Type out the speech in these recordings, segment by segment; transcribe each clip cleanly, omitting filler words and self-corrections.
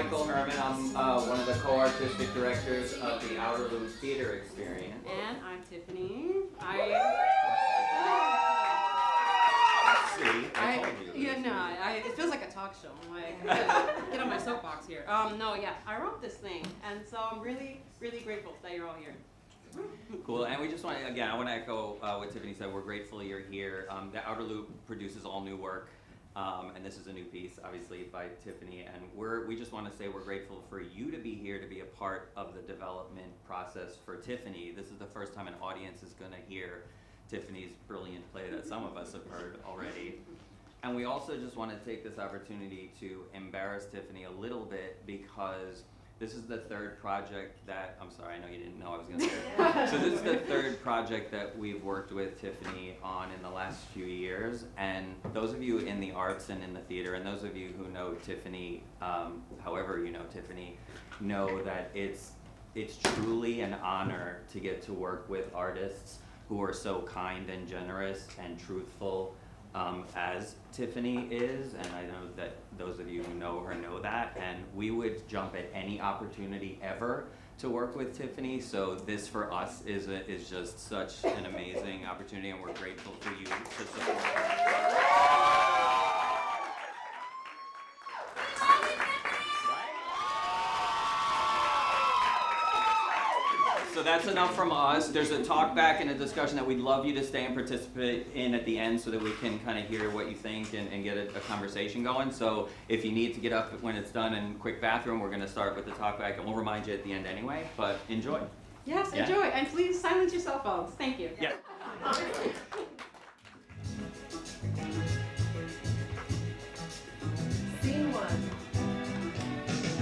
Michael Herman. I'm one of the co-artistic directors of the Outer Loop Theater Experience. And I'm Tiffany. It feels like a talk show. I'm like, get on my soapbox here. I wrote this thing, and so I'm really, really grateful that you're all here. Cool, and we just want to, again, I want to echo what Tiffany said. We're grateful you're here. The Outer Loop produces all new work, and this is a new piece, obviously, by Tiffany, and we just want to say we're grateful for you to be here to be a part of the development process for Tiffany. This is the first time an audience is going to hear Tiffany's brilliant play that some of us have heard already. And we also just want to take this opportunity to embarrass Tiffany a little bit because this is the third project that, I'm sorry, I know you didn't know I was going to say it. So this is the third project that we've worked with Tiffany on in the last few years. And those of you in the arts and in the theater, and those of you who know Tiffany, however you know Tiffany, know that it's truly an honor to get to work with artists who are so kind and generous and truthful as Tiffany is, and I know that those of you who know her know that, and we would jump at any opportunity ever to work with Tiffany, so this for us is just such an amazing opportunity, and we're grateful for you to support her. So that's enough from us. There's a talk back and a discussion that we'd love you to stay and participate in at the end so that we can kind of hear what you think and get a conversation going. So if you need to get up when it's done and quick bathroom, we're going to start with the talk back and we'll remind you at the end anyway, but enjoy. Yes, yeah. Enjoy. And please silence your cell phones. Thank you. Yeah. Scene 1.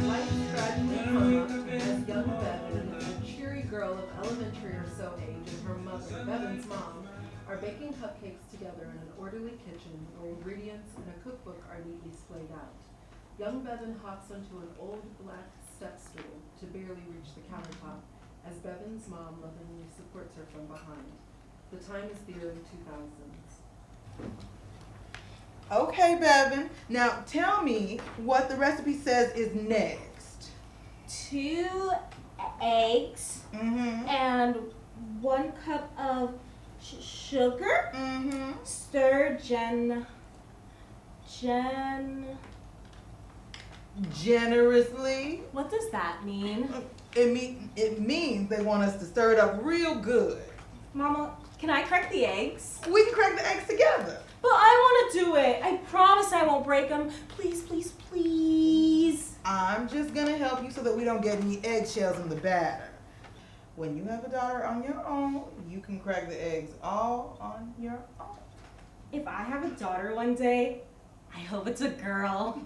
Life tragically come as young Bevin, a cheery girl of elementary or so age, and her mother, Bevin's mom, are baking cupcakes together in an orderly kitchen where ingredients and a cookbook are neatly splayed out. Young Bevin hops onto an old black step stool to barely reach the countertop as Bevin's mom lovingly supports her from behind. The time is the early 2000s. Okay, Bevin. Now tell me what the recipe says is next. 2 eggs and 1 cup of sugar. Stir generously. What does that mean? It means they want us to stir it up real good. Mama, can I crack the eggs? We can crack the eggs together. But I want to do it. I promise I won't break them. Please, please, please. I'm just going to help you so that we don't get any eggshells in the batter. When you have a daughter on your own, you can crack the eggs all on your own. If I have a daughter one day, I hope it's a girl.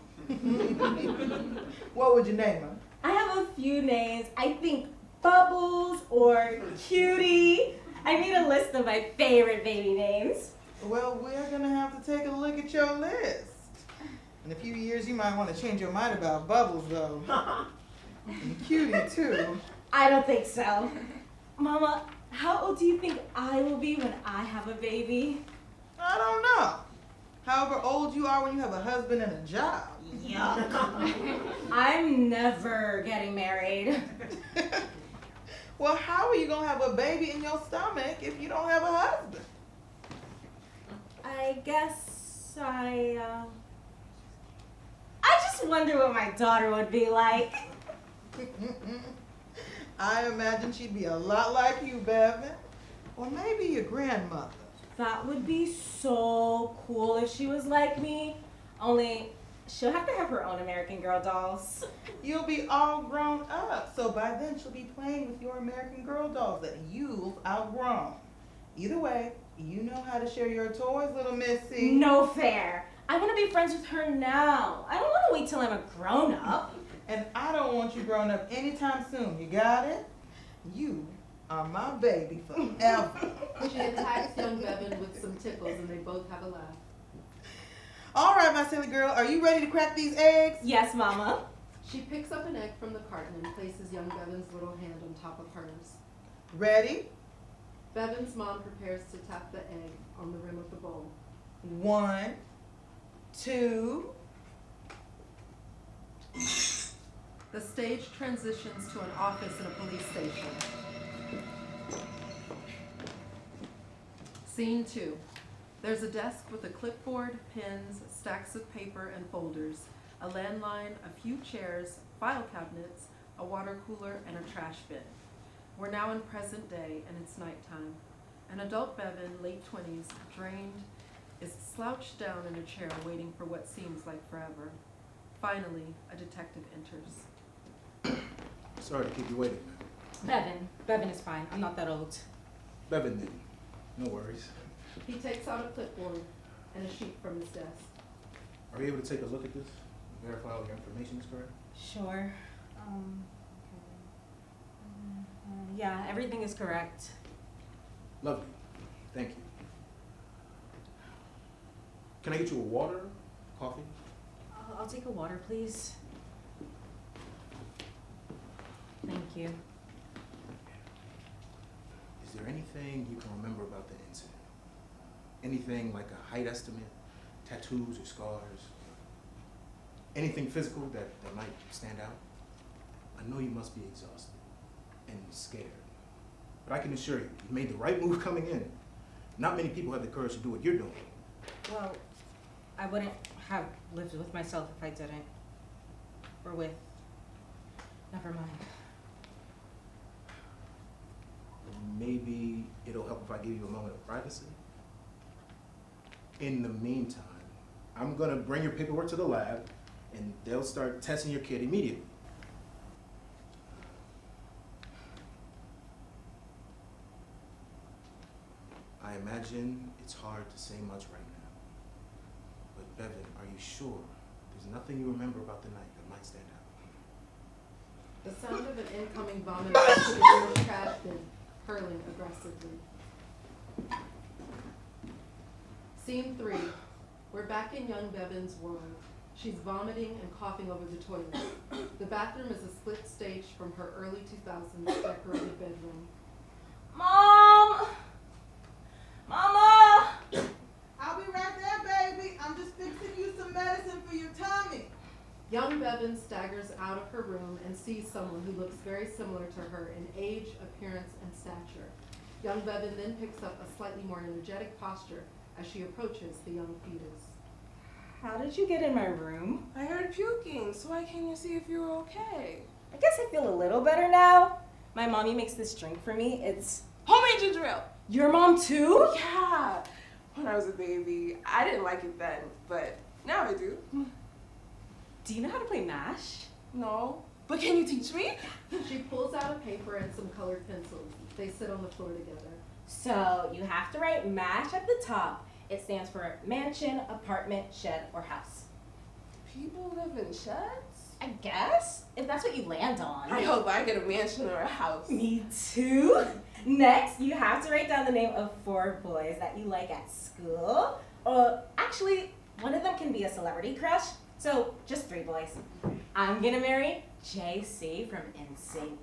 What would you name her? I have a few names. I think Bubbles or Cutie. I made a list of my favorite baby names. Well, we're going to have to take a look at your list. In a few years, you might want to change your mind about Bubbles, though. And Cutie, too. I don't think so. Mama, how old do you think I will be when I have a baby? I don't know. However old you are when you have a husband and a job. Yuck. I'm never getting married. Well, how are you going to have a baby in your stomach if you don't have a husband? I guess I just wonder what my daughter would be like. I imagine she'd be a lot like you, Bevin. Or maybe your grandmother. That would be so cool if she was like me. Only she'll have to have her own American Girl dolls. You'll be all grown up, so by then she'll be playing with your American Girl dolls that you've outgrown. Either way, you know how to share your toys, little missy. No fair. I want to be friends with her now. I don't want to wait till I'm a grown-up. And I don't want you grown up anytime soon. You got it? You are my baby forever. She attacks young Bevin with some tickles and they both have a laugh. All right, my silly girl, are you ready to crack these eggs? Yes, Mama. She picks up an egg from the carton and places young Bevin's little hand on top of hers. Ready? Bevin's mom prepares to tap the egg on the rim of the bowl. 1, 2. The stage transitions to an office in a police station. Scene 2. There's a desk with a clipboard, pens, stacks of paper and folders, a landline, a few chairs, file cabinets, a water cooler, and a trash bin. We're now in present day and it's nighttime. An adult Bevin, late 20s, drained, is slouched down in a chair waiting for what seems like forever. Finally, a detective enters. Sorry to keep you waiting, ma'am. Bevin is fine. I'm not that old. Bevin did. No worries. He takes out a clipboard and a sheet from his desk. Are you able to take a look at this? Verify all your information is correct? Sure. Yeah, everything is correct. Lovely. Thank you. Can I get you a water? Coffee? I'll take a water, please. Thank you. Is there anything you can remember about the incident? Anything like a height estimate, tattoos or scars? Anything physical that might stand out? I know you must be exhausted and scared, but I can assure you, you made the right move coming in. Not many people have the courage to do what you're doing. Well, I wouldn't have lived with myself if I didn't. Or with. Never mind. Maybe it'll help if I give you a moment of privacy. In the meantime, I'm gonna bring your paperwork to the lab and they'll start testing your kid immediately. I imagine it's hard to say much right now. But Bevin, are you sure there's nothing you remember about the night that might stand out? The sound of an incoming vomit to the nearest trash bin, hurling aggressively. Scene 3. We're back in young Bevin's world. She's vomiting and coughing over the toilet. The bathroom is a split stage from her early 2000s decorated bedroom. Mom! Mama! I'll be right there, baby. I'm just fixing you some medicine for your tummy. Young Bevin staggers out of her room and sees someone who looks very similar to her in age, appearance, and stature. Young Bevin then picks up a slightly more energetic posture as she approaches the young fetus. How did you get in my room? I heard puking, so I came to see if you were okay. I guess I feel a little better now. My mommy makes this drink for me. It's Homemade ginger ale. your mom too? Yeah. When I was a baby, I didn't like it then, but now I do. Do you know how to play MASH? No. But can you teach me? She pulls out a paper and some colored pencils. They sit on the floor together. So you have to write MASH at the top. It stands for mansion, apartment, shed, or house. People live in sheds? I guess, if that's what you land on. I hope I get a mansion or a house. Me too. Next, you have to write down the name of 4 boys that you like at school. Actually, one of them can be a celebrity crush. So just 3 boys. I'm gonna marry JC from NSYNC.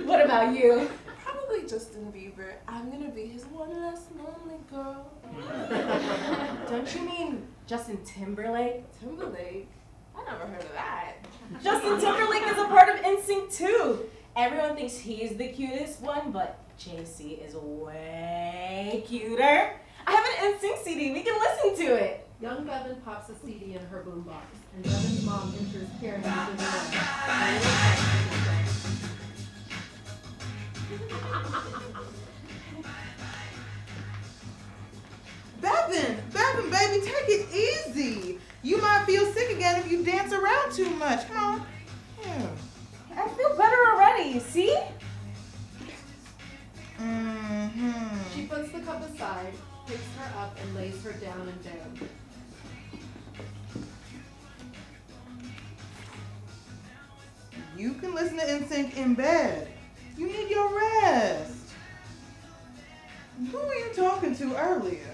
What about you? Probably Justin Bieber. I'm gonna be his one less lonely girl. Don't you mean Justin Timberlake? Timberlake? I never heard of that. Justin Timberlake is a part of NSYNC too. Everyone thinks he's the cutest one, but JC is way cuter. I have an NSYNC CD. We can listen to it. Young Bevin pops a CD in her boombox, and Bevin's mom enters carrying the room. Bevin, baby, take it easy. You might feel sick again if you dance around too much. Come on. Yeah. I feel better already, see? She puts the cup aside, picks her up, and lays her down in bed. You can listen to NSYNC in bed. You need your rest. Who were you talking to earlier?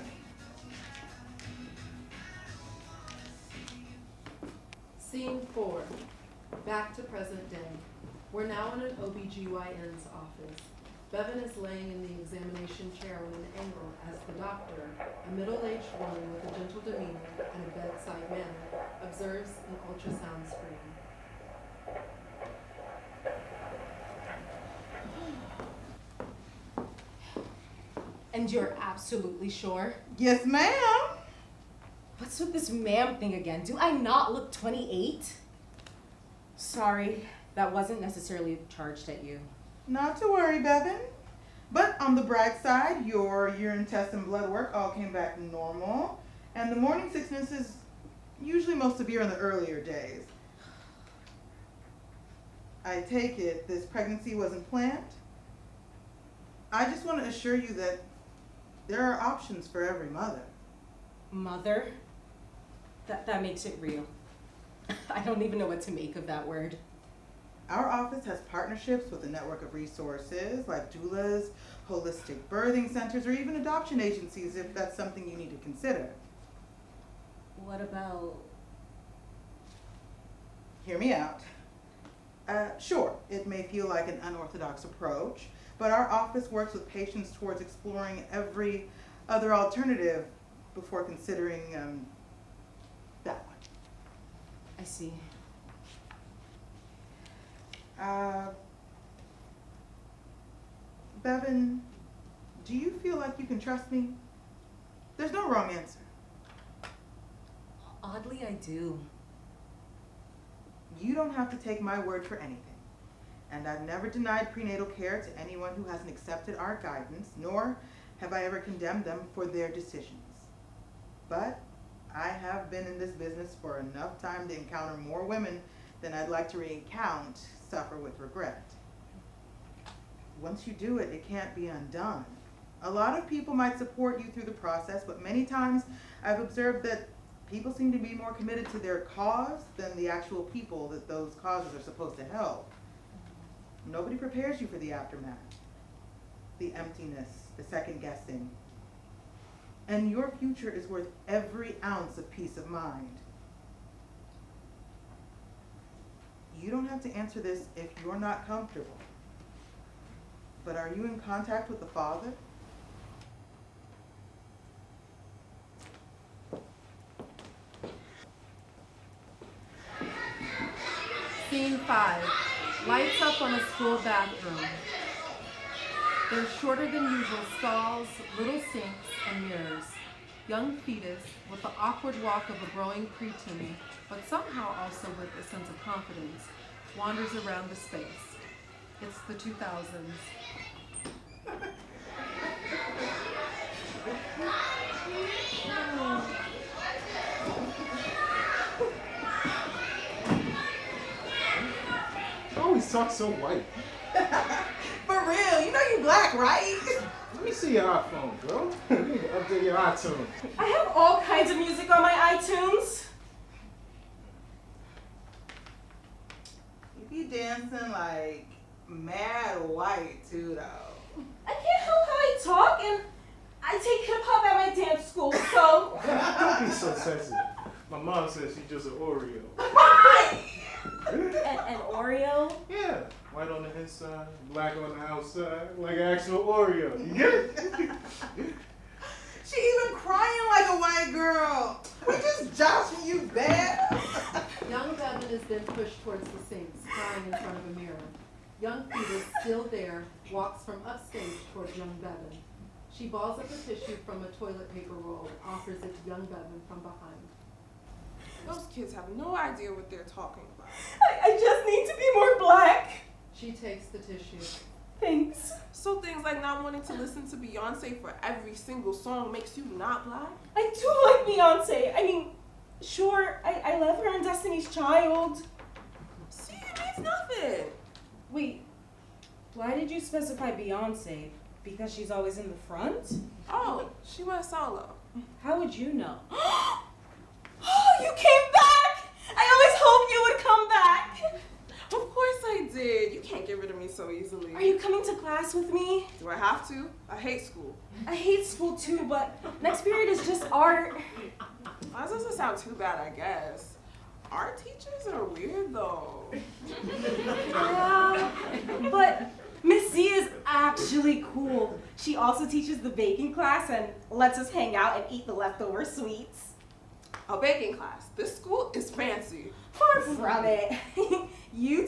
Scene 4. Back to present day. We're now in an OBGYN's office. Bevin is laying in the examination chair on an angle as the doctor, a middle-aged woman with a gentle demeanor and a bedside manner, observes an ultrasound screen. And you're absolutely sure? Yes, ma'am. What's with this ma'am thing again? Do I not look 28? Sorry, that wasn't necessarily charged at you. Not to worry, Bevin. But on the bright side, your urine test and blood work all came back normal, and the morning sickness is usually most severe in the earlier days. I take it this pregnancy wasn't planned? I just want to assure you that there are options for every mother. Mother? That makes it real. I don't even know what to make of that word. Our office has partnerships with a network of resources like doulas, holistic birthing centers, or even adoption agencies if that's something you need to consider. What about... Hear me out. Sure, it may feel like an unorthodox approach, but our office works with patients towards exploring every other alternative before considering that one. I see. Bevin, do you feel like you can trust me? There's no wrong answer. Oddly, I do. You don't have to take my word for anything. And I've never denied prenatal care to anyone who hasn't accepted our guidance, nor have I ever condemned them for their decisions. But I have been in this business for enough time to encounter more women than I'd like to recount suffer with regret. Once you do it, it can't be undone. A lot of people might support you through the process, but many times I've observed that people seem to be more committed to their cause than the actual people that those causes are supposed to help. Nobody prepares you for the aftermath, the emptiness, the second guessing. And your future is worth every ounce of peace of mind. You don't have to answer this if you're not comfortable. But are you in contact with the Father? Scene 5. Lights up on a school bathroom. There's shorter than usual stalls, little sinks, and mirrors. Young Fetus, with the awkward walk of a growing preteen, but somehow also with a sense of confidence, wanders around the space. It's the 2000s. You always talk so white. For real, you know you black, right? Let me see your iPhone, bro. You need to update your iTunes. I have all kinds of music on my iTunes. You be dancing like mad white too, though. I can't help how I talk, and I take hip hop at my dance school, so... Don't be so sensitive. My mom says she's just an Oreo. An Oreo? Yeah, white on the inside, black on the outside, like an actual Oreo. You get it? She even crying like a white girl. We just joshing you bad. Young Bevin is then pushed towards the sinks, crying in front of a mirror. Young Fetus, still there, walks from upstage towards young Bevin. She balls up a tissue from a toilet paper roll and offers it to young Bevin from behind. Those kids have no idea what they're talking about. I just need to be more black. She takes the tissue. Thanks. So things like not wanting to listen to Beyonce for every single song makes you not black? I do like Beyonce. I mean, sure, I love her in Destiny's Child. See, it means nothing. Wait, why did you specify Beyonce? Because she's always in the front? Oh, she went solo. How would you know? Oh, you came back! I always hoped you would come back. Of course I did. You can't get rid of me so easily. Are you coming to class with me? Do I have to? I hate school. I hate school too, but next period is just art. That doesn't sound too bad, I guess. Art teachers are weird though. Yeah, but Miss Z is actually cool. She also teaches the baking class and lets us hang out and eat the leftover sweets. A baking class. This school is fancy. Far from it. You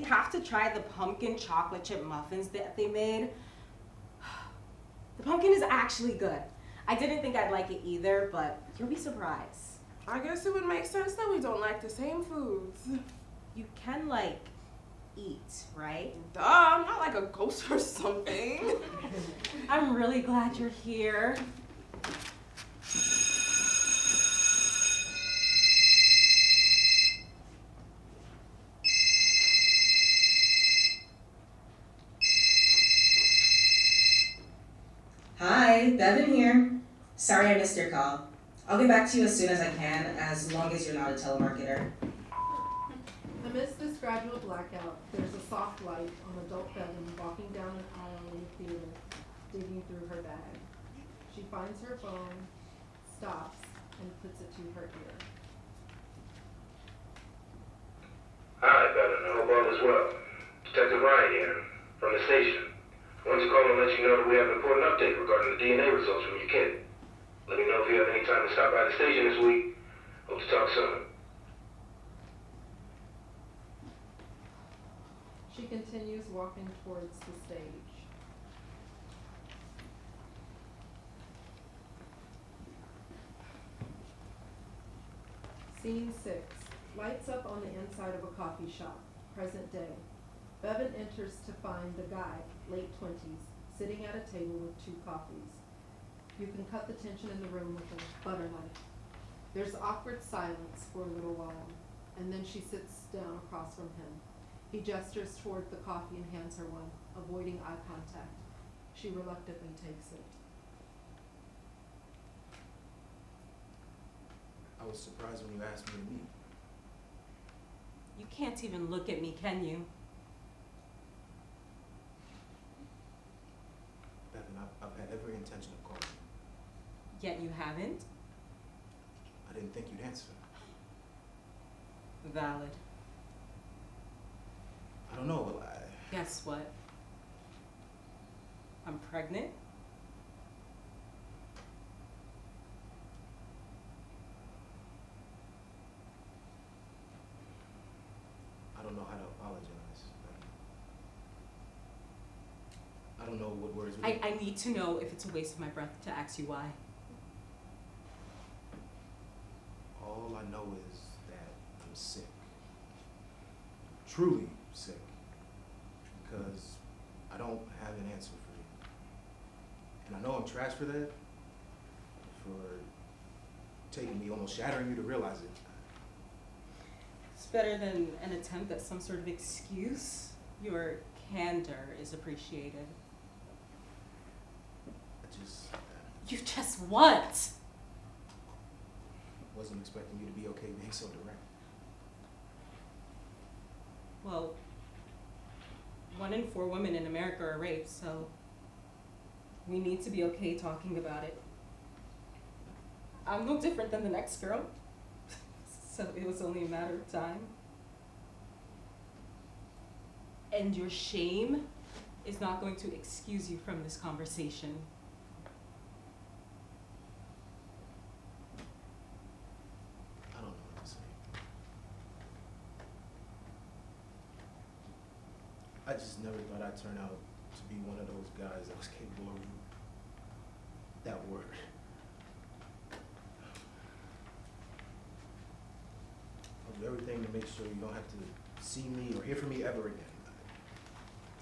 have to try the pumpkin chocolate chip muffins that they made. The pumpkin is actually good. I didn't think I'd like it either, but you'll be surprised. I guess it would make sense that we don't like the same foods. You can, like, eat, right? Duh, I'm not like a ghost or something. I'm really glad you're here. Hi, Bevin here. Sorry I missed your call. I'll get back to you as soon as I can, as long as you're not a telemarketer. Amidst this gradual blackout, there's a soft light on adult Bevin walking down an aisle in the theater, digging through her bag. She finds her phone, stops, and puts it to her ear. Hi, Bevin. I hope all is well. Detective Ryan here, from the station. I wanted to call and let you know that we have an important update regarding the DNA results from your kid. Let me know if you have any time to stop by the station this week. Hope to talk soon. She continues walking towards the stage. Scene 6. Lights up on the inside of a coffee shop. Present day. Bevin enters to find the guy, late 20s, sitting at a table with 2 coffees. You can cut the tension in the room with a butter knife. There's awkward silence for a little while, and then she sits down across from him. He gestures toward the coffee and hands her one, avoiding eye contact. She reluctantly takes it. I was surprised when you asked me to meet. You can't even look at me, can you? Bevin, I've had every intention of calling you. Yet you haven't? I didn't think you'd answer. Valid. I don't know, well, Guess what? I'm pregnant. I don't know how to apologize. I don't know what words would I need to know if it's a waste of my breath to ask you why. All I know is that I'm sick. Truly sick. Because I don't have an answer for you. And I know I'm trash for that. For taking me, almost shattering you to realize it. It's better than an attempt at some sort of excuse. Your candor is appreciated. I just You just what? wasn't expecting you to be okay being so direct. Well, 1 in 4 women in America are raped, so we need to be okay talking about it. I'm no different than the next girl, so it was only a matter of time. And your shame is not going to excuse you from this conversation. I don't know what to say. I just never thought I'd turn out to be one of those guys that was capable of that word. I'll do everything to make sure you don't have to see me or hear from me ever again.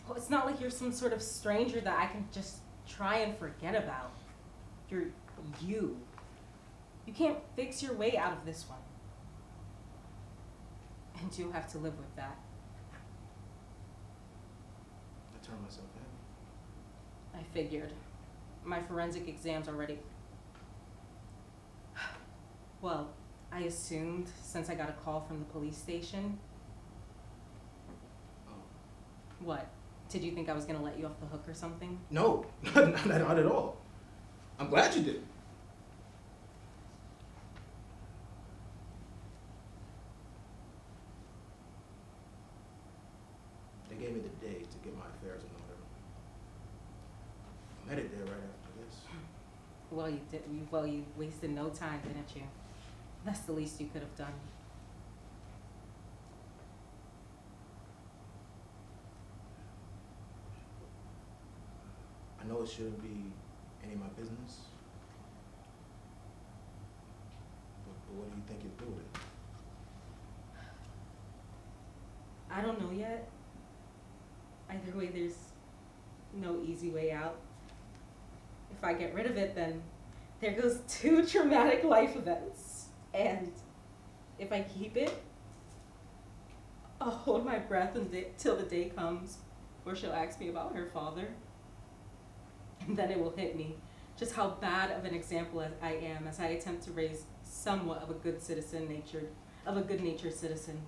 Well, it's not like you're some sort of stranger that I can just try and forget about. You're you. You can't fix your way out of this one. And you'll have to live with that. I turned myself in. I figured. My forensic exams are ready. Well, I assumed since I got a call from the police station. Oh. What? Did you think I was gonna let you off the hook or something? No, not at all. I'm glad you did. They gave me the day to get my affairs in order. I'm headed there right after this. Well, you did. Well, you wasted no time, didn't you? That's the least you could have done. I know it shouldn't be any of my business. But what do you think you'll do with it? I don't know yet. Either way, there's no easy way out. If I get rid of it, then there goes 2 traumatic life events. And if I keep it, I'll hold my breath till the day comes where she'll ask me about her father. And then it will hit me just how bad of an example as I am as I attempt to raise somewhat of a good good-natured citizen.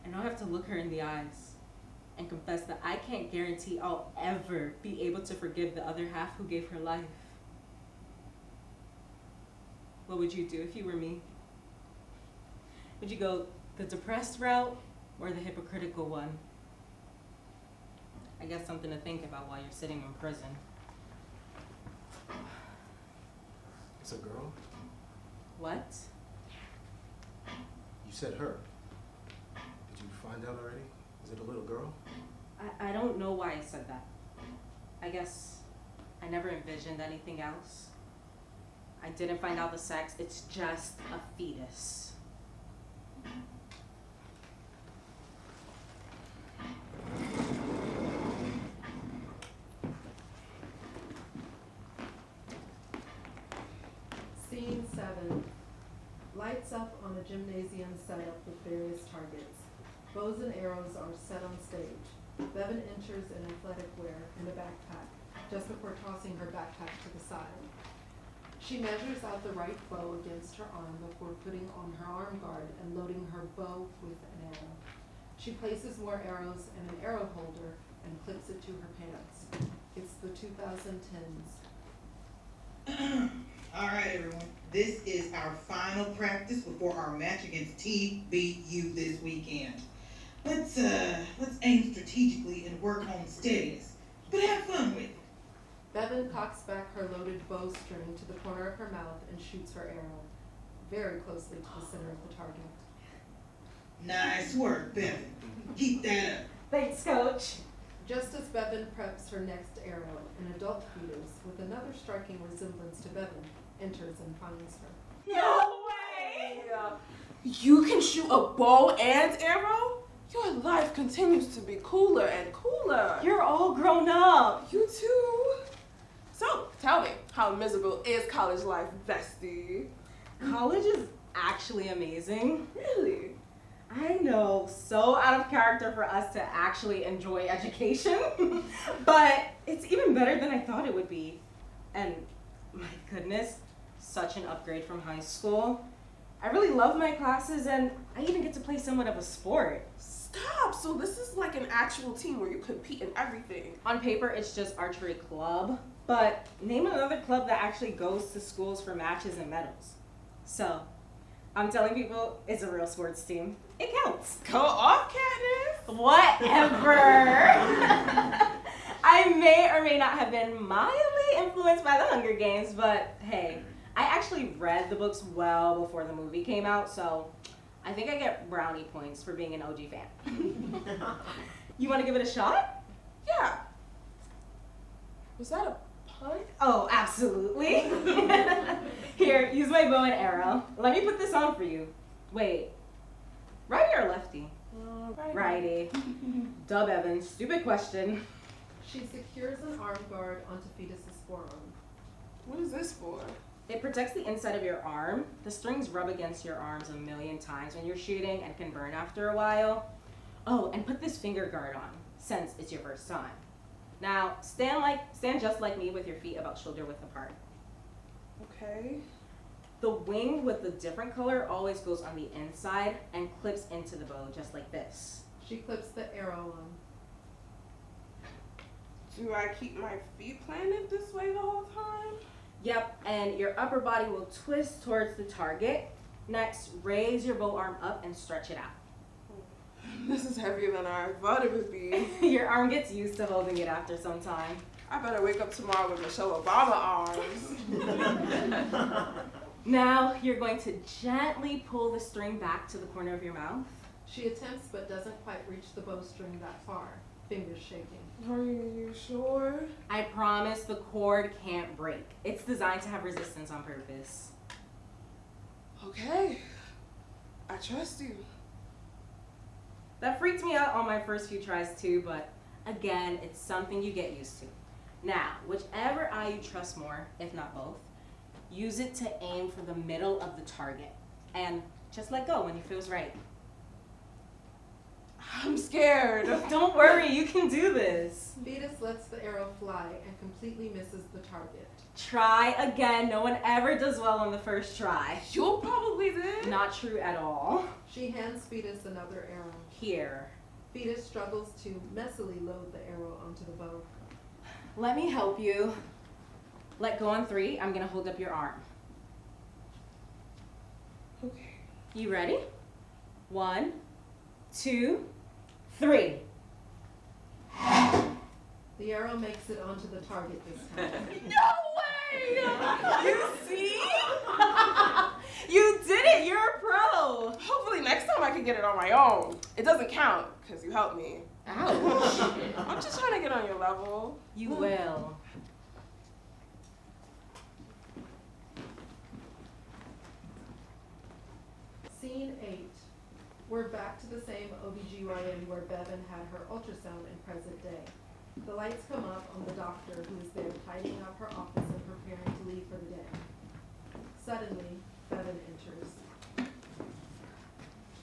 And I'll have to look her in the eyes and confess that I can't guarantee I'll ever be able to forgive the other half who gave her life. What would you do if you were me? Would you go the depressed route or the hypocritical one? I guess something to think about while you're sitting in prison. It's a girl? What? You said her. Did you find out already? Is it a little girl? I don't know why I said that. I guess I never envisioned anything else. I didn't find out the sex. It's just a fetus. Scene 7. Lights up on a gymnasium set up with various targets. Bows and arrows are set on stage. Bevin enters in athletic wear and a backpack, just before tossing her backpack to the side. She measures out the right bow against her arm before putting on her arm guard and loading her bow with an arrow. She places more arrows in an arrow holder and clips it to her pants. It's the 2010s. All right, everyone. This is our final practice before our match against TBU this weekend. Let's aim strategically and work on steadiness, but have fun with it. Bevin cocks back her loaded bowstring to the corner of her mouth and shoots her arrow, very closely to the center of the target. Nice work, Bevin. Keep that up. Thanks, Coach. Just as Bevin preps her next arrow, an adult fetus with another striking resemblance to Bevin enters and finds her. No way! You can shoot a bow and arrow? Your life continues to be cooler and cooler. You're all grown up. You too. So, tell me, how miserable is college life, bestie? College is actually amazing. Really? I know, so out of character for us to actually enjoy education, but it's even better than I thought it would be. And my goodness, such an upgrade from high school. I really love my classes, and I even get to play somewhat of a sport. Stop! So this is like an actual team where you compete in everything. On paper, it's just archery club, but name another club that actually goes to schools for matches and medals. So, I'm telling people it's a real sports team. It counts. Go off, Katniss! Whatever. I may or may not have been mildly influenced by the Hunger Games, but hey, I actually read the books well before the movie came out, so I think I get brownie points for being an OG fan. You want to give it a shot? Yeah. Was that a pun? Oh, absolutely. Here, use my bow and arrow. Let me put this on for you. Wait, righty or lefty? Righty. Duh, Bevin. Stupid question. She secures an arm guard onto Fetus's forearm. What is this for? It protects the inside of your arm. The strings rub against your arms a million times when you're shooting and can burn after a while. Oh, and put this finger guard on, since it's your first time. Now, stand just like me with your feet about shoulder width apart. Okay. The wing with the different color always goes on the inside and clips into the bow just like this. She clips the arrow on. Do I keep my feet planted this way the whole time? Yep, and your upper body will twist towards the target. Next, raise your bow arm up and stretch it out. This is heavier than I thought it would be. Your arm gets used to holding it after some time. I better wake up tomorrow with Michelle Obama arms. Now, you're going to gently pull the string back to the corner of your mouth. She attempts but doesn't quite reach the bowstring that far. fingers shaking. Are you sure? I promise the cord can't break. It's designed to have resistance on purpose. Okay. I trust you. That freaked me out on my first few tries too, but again, it's something you get used to. Now, whichever eye you trust more, if not both, use it to aim for the middle of the target. And just let go when it feels right. I'm scared. Don't worry, you can do this. Fetus lets the arrow fly and completely misses the target. Try again. No one ever does well on the first try. You probably did. Not true at all. She hands Fetus another arrow. Here. Fetus struggles to messily load the arrow onto the bow. Let me help you. Let go on 3. I'm gonna hold up your arm. Okay. You ready? 1, 2, 3. The arrow makes it onto the target this time. No way! You see? You did it! You're a pro! Hopefully next time I can get it on my own. It doesn't count, because you helped me. Ouch. I'm just trying to get on your level. You will. Scene 8. We're back to the same OBGYN where Bevin had her ultrasound in present day. The lights come up on the doctor who is there tidying up her office and preparing to leave for the day. Suddenly, Bevin enters.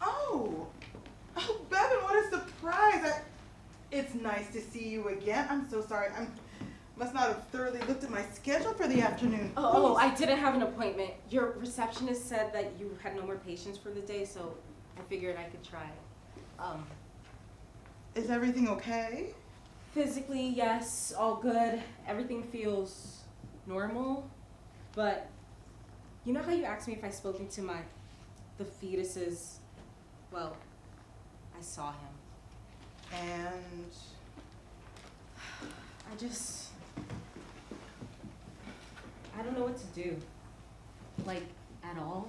Oh, Bevin, what a surprise! It's nice to see you again. I'm so sorry. I must not have thoroughly looked at my schedule for the afternoon. Oh, I didn't have an appointment. Your receptionist said that you had no more patients for the day, so I figured I could try. Is everything okay? Physically, yes, all good. Everything feels normal. But you know how you asked me if I spoken to the fetuses? Well, I saw him. And I don't know what to do. Like, at all.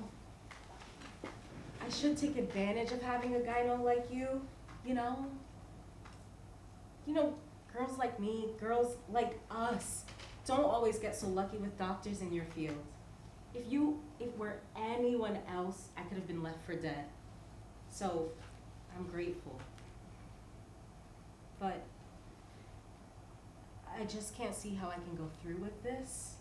I should take advantage of having a gyno like you, you know? You know, girls like me, girls like us, don't always get so lucky with doctors in your field. If we're anyone else, I could have been left for dead. So, I'm grateful. But I just can't see how I can go through with this.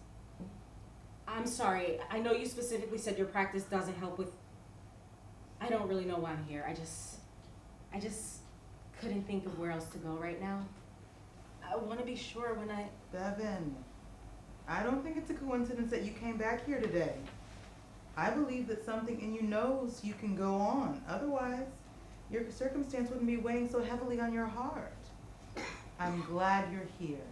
I'm sorry, I know you specifically said your practice doesn't help with, I don't really know why I'm here. I just couldn't think of where else to go right now. I want to be sure when Bevin, I don't think it's a coincidence that you came back here today. I believe that something in you knows you can go on. Otherwise, your circumstance wouldn't be weighing so heavily on your heart. I'm glad you're here.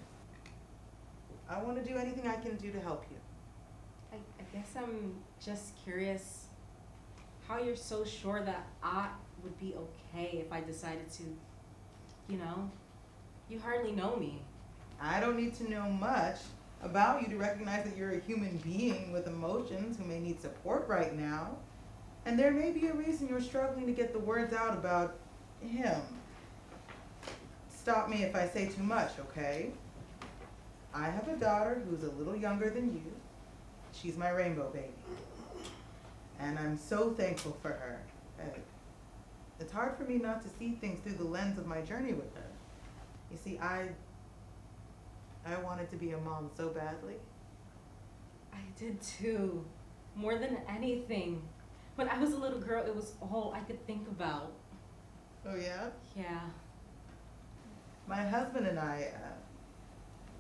I want to do anything I can do to help you. I guess I'm just curious how you're so sure that I would be okay if I decided to, you know? You hardly know me. I don't need to know much about you to recognize that you're a human being with emotions who may need support right now. And there may be a reason you're struggling to get the words out about him. Stop me if I say too much, okay? I have a daughter who's a little younger than you. She's my rainbow baby. And I'm so thankful for her. It's hard for me not to see things through the lens of my journey with her. You see, I wanted to be a mom so badly. I did too. More than anything. When I was a little girl, it was all I could think about. Oh yeah? Yeah. My husband and I,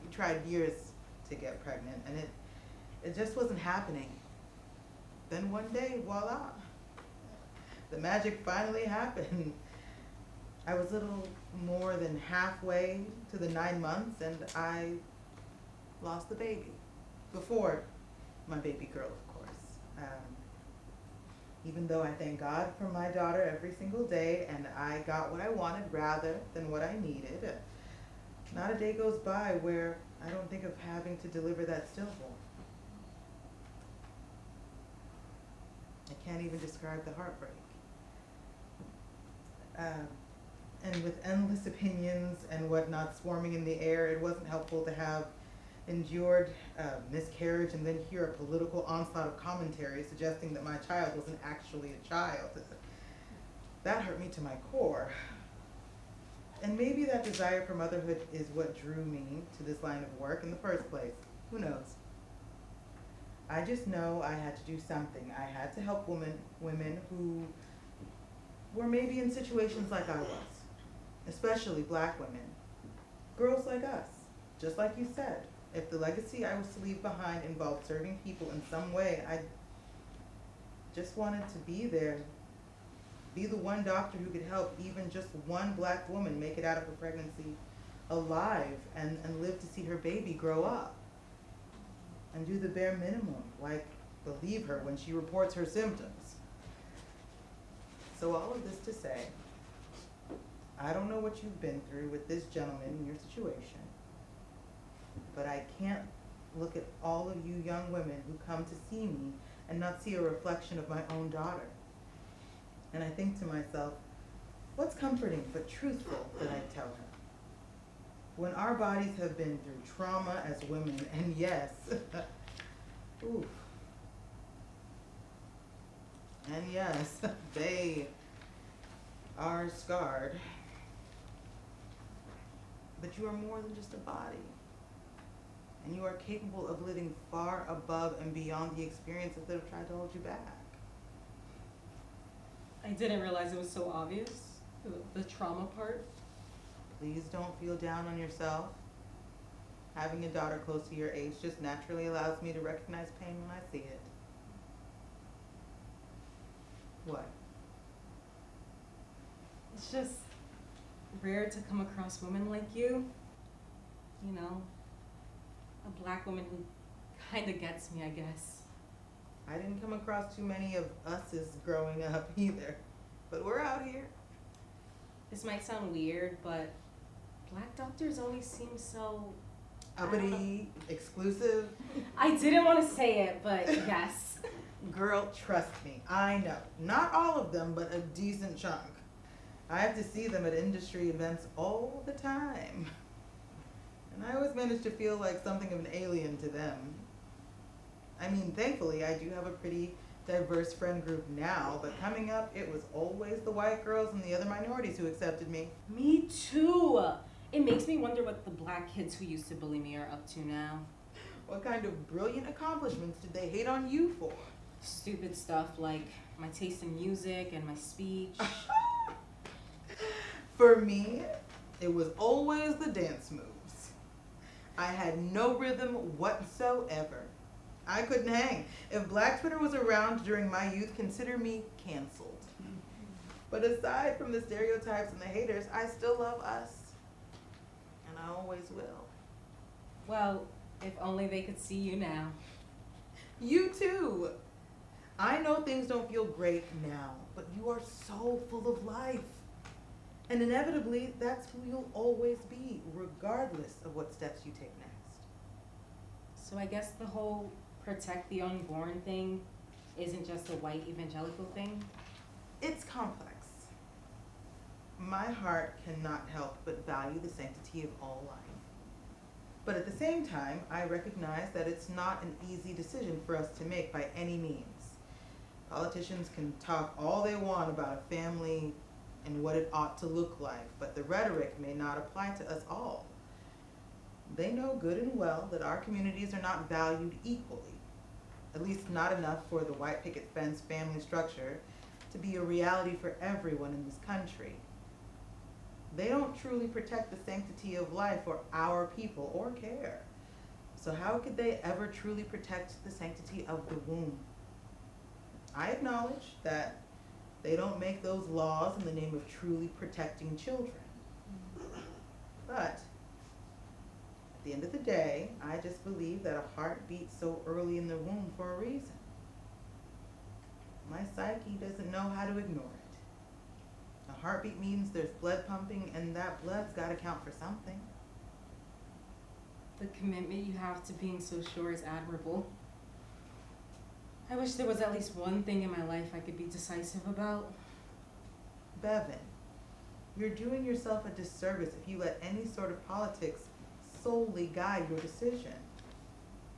we tried years to get pregnant, and it just wasn't happening. Then one day, voila, the magic finally happened. I was a little more than halfway to the 9 months, and I lost the baby. Before my baby girl, of course. Even though I thank God for my daughter every single day, and I got what I wanted rather than what I needed, not a day goes by where I don't think of having to deliver that stillborn. I can't even describe the heartbreak. And with endless opinions and whatnot swarming in the air, it wasn't helpful to have endured miscarriage and then hear a political onslaught of commentary suggesting that my child wasn't actually a child. That hurt me to my core. And maybe that desire for motherhood is what drew me to this line of work in the first place. Who knows? I just know I had to do something. I had to help women who were maybe in situations like I was, especially Black women, girls like us, just like you said. If the legacy I was to leave behind involved serving people in some way, I just wanted to be there, be the one doctor who could help even just one Black woman make it out of her pregnancy alive and live to see her baby grow up. And do the bare minimum, like believe her when she reports her symptoms. So all of this to say, I don't know what you've been through with this gentleman in your situation, but I can't look at all of you young women who come to see me and not see a reflection of my own daughter. And I think to myself, what's comforting but truthful that I tell her? When our bodies have been through trauma as women, and yes, oof, and yes, they are scarred, but you are more than just a body, and you are capable of living far above and beyond the experiences that have tried to hold you back. I didn't realize it was so obvious, the trauma part. Please don't feel down on yourself. Having a daughter close to your age just naturally allows me to recognize pain when I see it. What? It's just rare to come across women like you. You know, a Black woman who kind of gets me, I guess. I didn't come across too many of us's growing up either, but we're out here. This might sound weird, but Black doctors always seem so Uppity, exclusive. I didn't want to say it, but yes. Girl, trust me, I know. Not all of them, but a decent chunk. I have to see them at industry events all the time. And I always manage to feel like something of an alien to them. I mean, thankfully, I do have a pretty diverse friend group now, but coming up, it was always the white girls and the other minorities who accepted me. Me too. It makes me wonder what the Black kids who used to bully me are up to now. What kind of brilliant accomplishments did they hate on you for? Stupid stuff like my taste in music and my speech. For me, it was always the dance moves. I had no rhythm whatsoever. I couldn't hang. If Black Twitter was around during my youth, consider me canceled. But aside from the stereotypes and the haters, I still love us. And I always will. Well, if only they could see you now. You too. I know things don't feel great now, but you are so full of life. And inevitably, that's who you'll always be, regardless of what steps you take next. So I guess the whole protect the unborn thing isn't just a white evangelical thing? It's complex. My heart cannot help but value the sanctity of all life. But at the same time, I recognize that it's not an easy decision for us to make by any means. Politicians can talk all they want about a family and what it ought to look like, but the rhetoric may not apply to us all. They know good and well that our communities are not valued equally, at least not enough for the white picket fence family structure to be a reality for everyone in this country. They don't truly protect the sanctity of life for our people or care. So how could they ever truly protect the sanctity of the womb? I acknowledge that they don't make those laws in the name of truly protecting children. But at the end of the day, I just believe that a heart beats so early in the womb for a reason. My psyche doesn't know how to ignore it. A heartbeat means there's blood pumping, and that blood's got to count for something. The commitment you have to being so sure is admirable. I wish there was at least one thing in my life I could be decisive about. Bevin, You're doing yourself a disservice if you let any sort of politics solely guide your decision.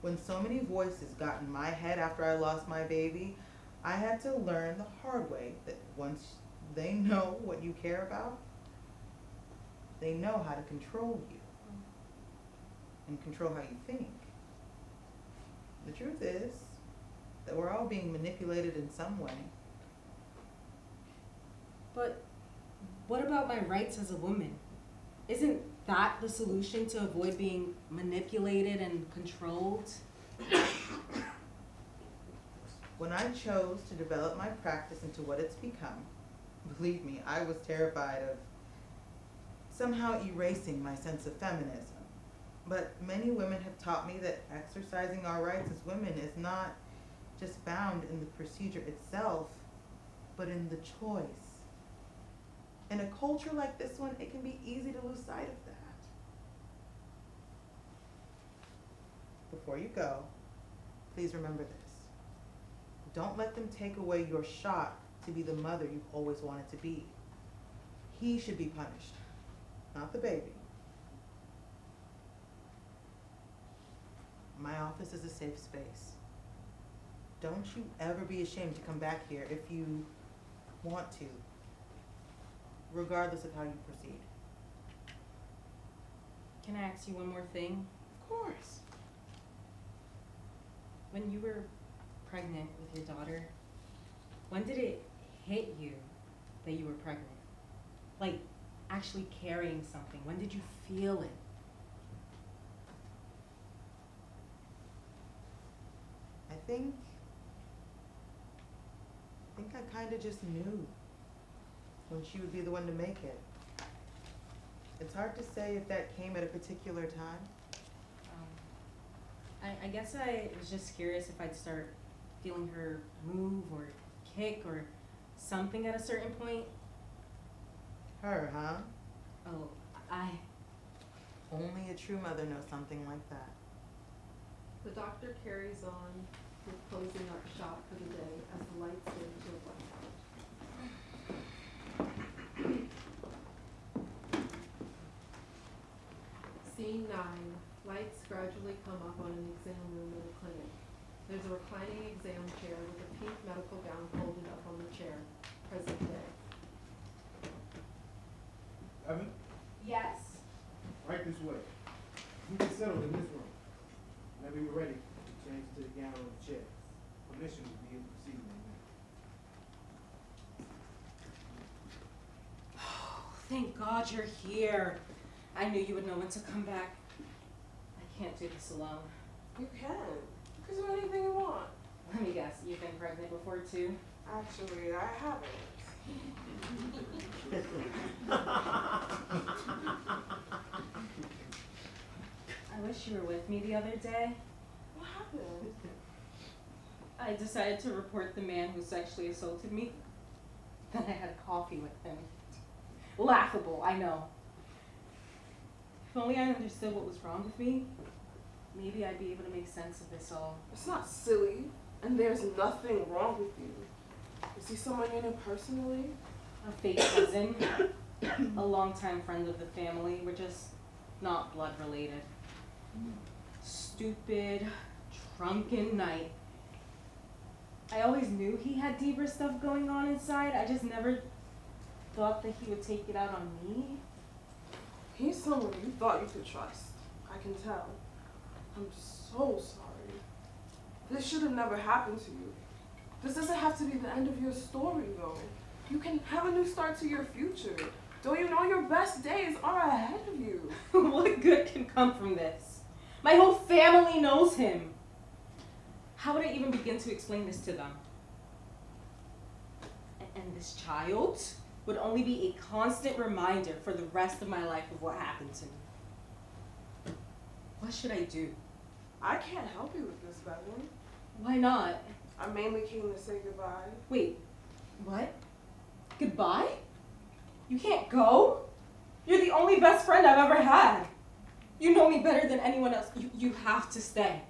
When so many voices got in my head after I lost my baby, I had to learn the hard way that once they know what you care about, they know how to control you and control how you think. The truth is that we're all being manipulated in some way. But what about my rights as a woman? Isn't that the solution to avoid being manipulated and controlled? When I chose to develop my practice into what it's become, believe me, I was terrified of somehow erasing my sense of feminism. But many women have taught me that exercising our rights as women is not just found in the procedure itself, but in the choice. In a culture like this one, it can be easy to lose sight of that. Before you go, please remember this. Don't let them take away your shot to be the mother you've always wanted to be. He should be punished, not the baby. My office is a safe space. Don't you ever be ashamed to come back here if you want to, regardless of how you proceed. Can I ask you one more thing? Of course. When you were pregnant with your daughter, when did it hit you that you were pregnant? Like, actually carrying something. When did you feel it? I think I kind of just knew when she would be the one to make it. It's hard to say if that came at a particular time. I guess I was just curious if I'd start feeling her move or kick or something at a certain point. Her, huh? Oh, Only a true mother knows something like that. The doctor carries on with closing up shop for the day as the lights dim to a blackout. Scene 9. Lights gradually come up on an exam room in a clinic. There's a reclining exam chair with a pink medical gown folded up on the chair. Present day. Evan, yes. right this way. You can settle in this room. Whenever you're ready, change to the gown on the chair. Permission to be able to proceed right now. Thank God you're here. I knew you would know when to come back. I can't do this alone. You can. You can do anything you want. Let me guess, you've been pregnant before too? Actually, I haven't. I wish you were with me the other day. What happened? I decided to report the man who sexually assaulted me. Then I had coffee with him. Laughable, I know. If only I understood what was wrong with me, maybe I'd be able to make sense of this all. It's not silly, and there's nothing wrong with you. Is he someone you know personally? A fake cousin, a longtime friend of the family. We're just not blood related. Stupid, drunken night. I always knew he had deeper stuff going on inside. I just never thought that he would take it out on me. He's someone you thought you could trust. I can tell. I'm so sorry. This should have never happened to you. This doesn't have to be the end of your story, though. You can have a new start to your future. Don't you know your best days are ahead of you? What good can come from this? My whole family knows him. How would I even begin to explain this to them? And this child would only be a constant reminder for the rest of my life of what happened to me. What should I do? I can't help you with this, Bevin. Why not? I mainly came to say goodbye. Wait, what? Goodbye? You can't go? You're the only best friend I've ever had. You know me better than anyone else. You have to stay.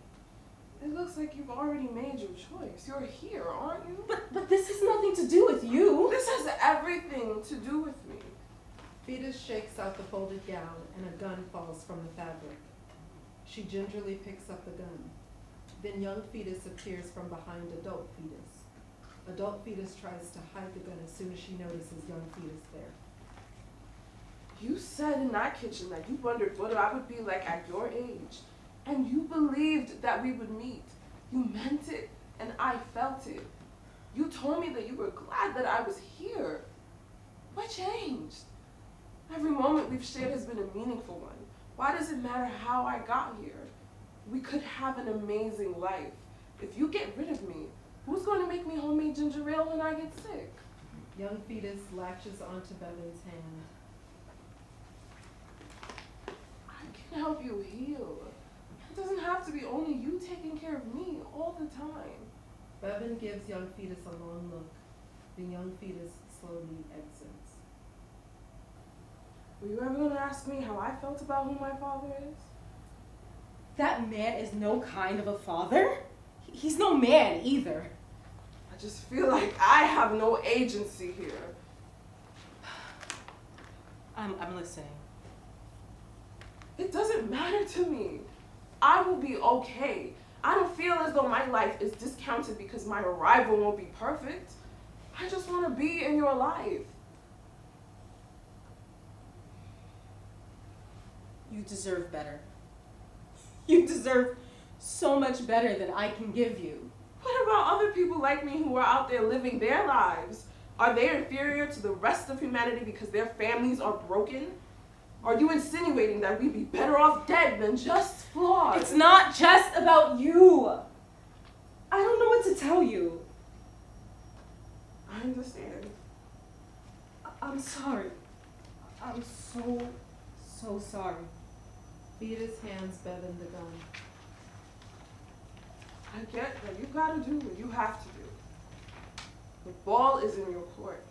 It looks like you've already made your choice. You're here, aren't you? But this has nothing to do with you. This has everything to do with me. Fetus shakes out the folded gown and a gun falls from the fabric. She gingerly picks up the gun. Then young fetus appears from behind adult fetus. Adult fetus tries to hide the gun as soon as she notices young fetus there. You said in that kitchen that you wondered what I would be like at your age. And you believed that we would meet. You meant it, and I felt it. You told me that you were glad that I was here. What changed? Every moment we've shared has been a meaningful one. Why does it matter how I got here? We could have an amazing life. If you get rid of me, who's going to make me homemade ginger ale when I get sick? Young fetus latches onto Bevin's hand. I can help you heal. It doesn't have to be only you taking care of me all the time. Bevin gives young fetus a long look. The young fetus slowly exits. Were you ever going to ask me how I felt about who my father is? That man is no kind of a father. He's no man either. I just feel like I have no agency here. I'm listening. It doesn't matter to me. I will be okay. I don't feel as though my life is discounted because my arrival won't be perfect. I just want to be in your life. You deserve better. You deserve so much better than I can give you. What about other people like me who are out there living their lives? Are they inferior to the rest of humanity because their families are broken? Are you insinuating that we'd be better off dead than just flawed? It's not just about you. I don't know what to tell you. I understand. I'm sorry. I'm so sorry. Fetus hands Bevin the gun. I get that you gotta do what you have to do. The ball is in your court.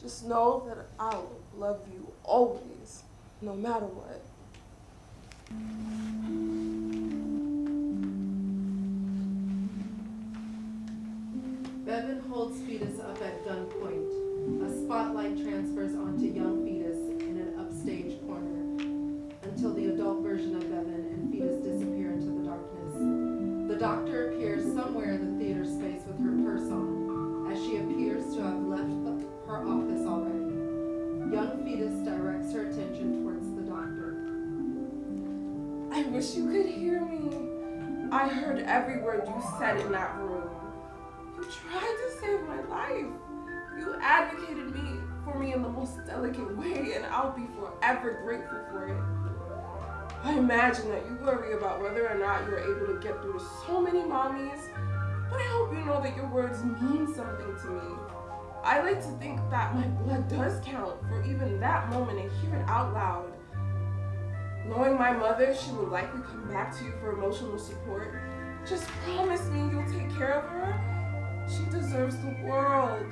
Just know that I will love you always, no matter what. Bevin holds fetus up at gunpoint. A spotlight transfers onto young fetus in an upstage corner until the adult version of Bevin and fetus disappear into the darkness. The doctor appears somewhere in the theater space with her purse on, as she appears to have left her office already. Young fetus directs her attention towards the doctor. I wish you could hear me. I heard every word you said in that room. You tried to save my life. You advocated for me in the most delicate way, and I'll be forever grateful for it. I imagine that you worry about whether or not you're able to get through to so many mommies, but I hope you know that your words mean something to me. I like to think that my blood does count for even that moment and hear it out loud. Knowing my mother, she will likely come back to you for emotional support. Just promise me you'll take care of her. She deserves the world.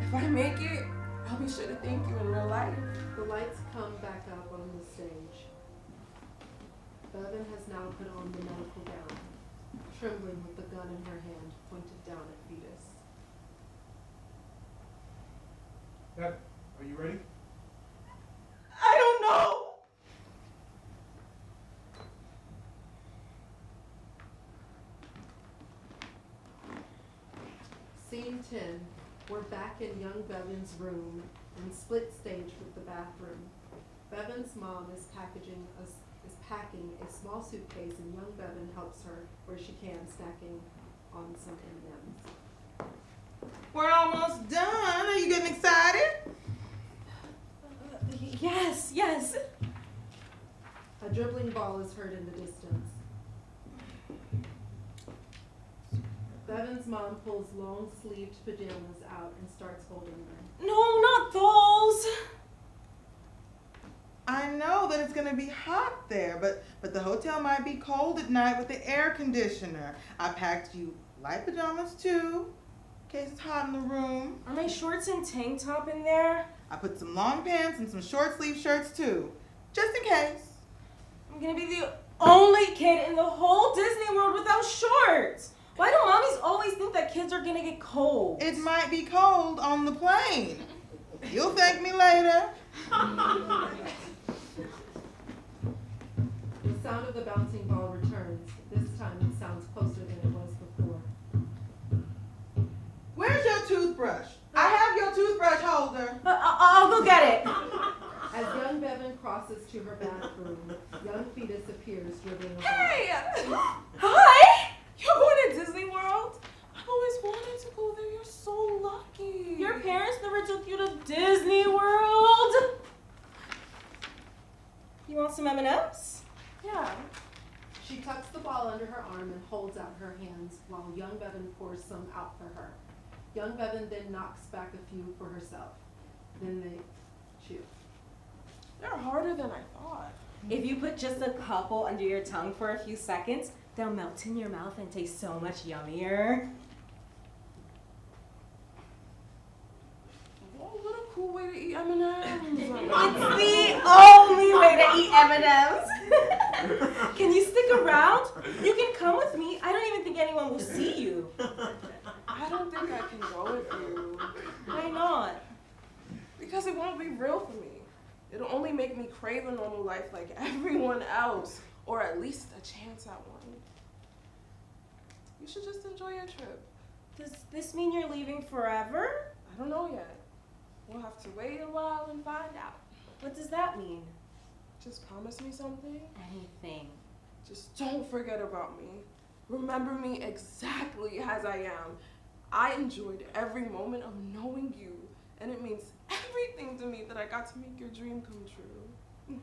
If I make it, I'll be sure to thank you in real life. The lights come back up on the stage. Bevin has now put on the medical gown, trembling with the gun in her hand pointed down at fetus. Dad, are you ready? I don't know. Scene 10. We're back in young Bevin's room and split stage with the bathroom. Bevin's mom is packing a small suitcase, and young Bevin helps her where she can, snacking on some M&Ms. We're almost done. Are you getting excited? Yes. A dribbling ball is heard in the distance. Bevin's mom pulls long-sleeved pajamas out and starts holding them. No, not those. I know that it's gonna be hot there, but the hotel might be cold at night with the air conditioner. I packed you light pajamas too, in case it's hot in the room. Are my shorts and tank top in there? I put some long pants and some short sleeve shirts too, just in case. I'm gonna be the only kid in the whole Disney World without shorts. Why do mommies always think that kids are gonna get cold? It might be cold on the plane. You'll thank me later. The sound of the bouncing ball returns. This time it sounds closer than it was before. Where's your toothbrush? I have your toothbrush holder. I'll go get it. As young Bevin crosses to her bathroom, young Fetus appears dribbling a ball. Hey! Hi! You're going to Disney World? I've always wanted to go there. You're so lucky. Your parents never took you to Disney World. You want some M&Ms? Yeah. She tucks the ball under her arm and holds out her hands while young Bevin pours some out for her. Young Bevin then knocks back a few for herself. Then they chew. They're harder than I thought. If you put just a couple under your tongue for a few seconds, they'll melt in your mouth and taste so much yummier. Oh, what a cool way to eat M&Ms. It's the only way to eat M&Ms. Can you stick around? You can come with me. I don't even think anyone will see you. I don't think I can go with you. Why not? Because it won't be real for me. It'll only make me crave a normal life like everyone else, or at least a chance at one. You should just enjoy your trip. Does this mean you're leaving forever? I don't know yet. We'll have to wait a while and find out. What does that mean? Just promise me something. Anything. Just don't forget about me. Remember me exactly as I am. I enjoyed every moment of knowing you, and it means everything to me that I got to make your dream come true.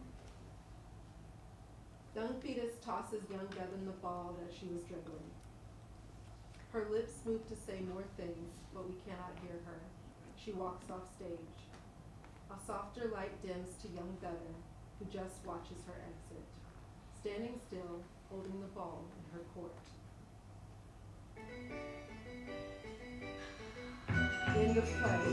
Young Fetus tosses young Bevin the ball that she was dribbling. Her lips move to say more things, but we cannot hear her. She walks off stage. A softer light dims to young Bevin, who just watches her exit, standing still, holding the ball in her court. End of play.